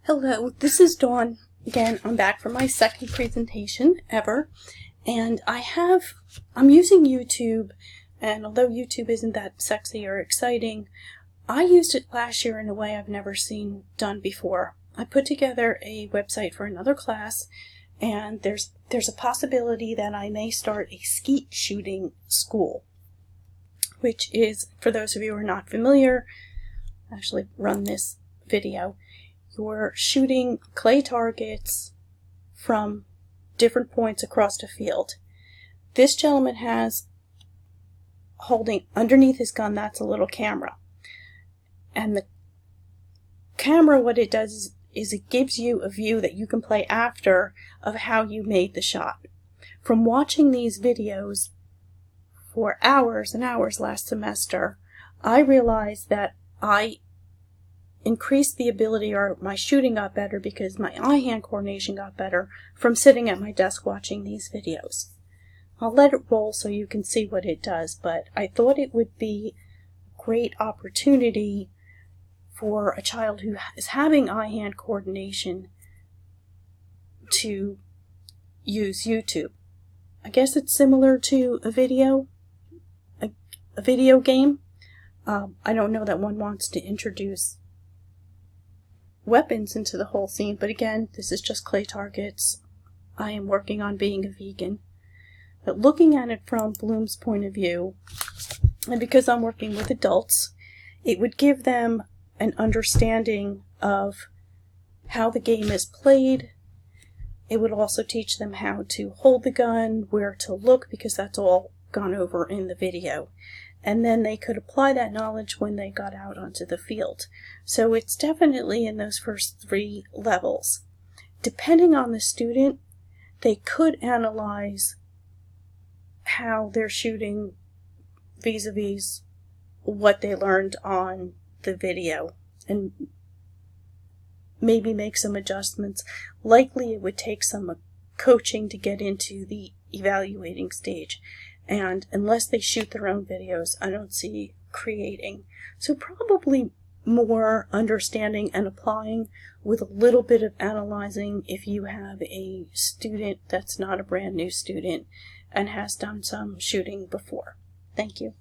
Hello, this is Dawn. Again, I'm back for my second presentation ever, and I'm using YouTube, and although YouTube isn't that sexy or exciting, I used it last year in a way I've never seen done before. I put together a website for another class, and there's a possibility that I may start a skeet shooting school, which is, for those of you who are not familiar, actually run this video. You're shooting clay targets from different points across the field. This gentleman has, holding underneath his gun, that's a little camera. And the camera, what it does is it gives you a view that you can play after of how you made the shot. From watching these videos for hours and hours last semester, I realized that I increased the ability, or my shooting got better because my eye-hand coordination got better from sitting at my desk watching these videos. I'll let it roll so you can see what it does, but I thought it would be a great opportunity for a child who is having eye-hand coordination to use YouTube. I guess it's similar to a video game. I don't know that one wants to introduce weapons into the whole scene, but again, this is just clay targets. I am working on being a vegan. But looking at it from Bloom's point of view, and because I'm working with adults, it would give them an understanding of how the game is played. It would also teach them how to hold the gun, where to look, because that's all gone over in the video. And then they could apply that knowledge when they got out onto the field. So it's definitely in those first 3 levels. Depending on the student, they could analyze how they're shooting vis-a-vis what they learned on the video and maybe make some adjustments. Likely it would take some coaching to get into the evaluating stage. And unless they shoot their own videos, I don't see creating. So probably more understanding and applying with a little bit of analyzing if you have a student that's not a brand new student and has done some shooting before. Thank you.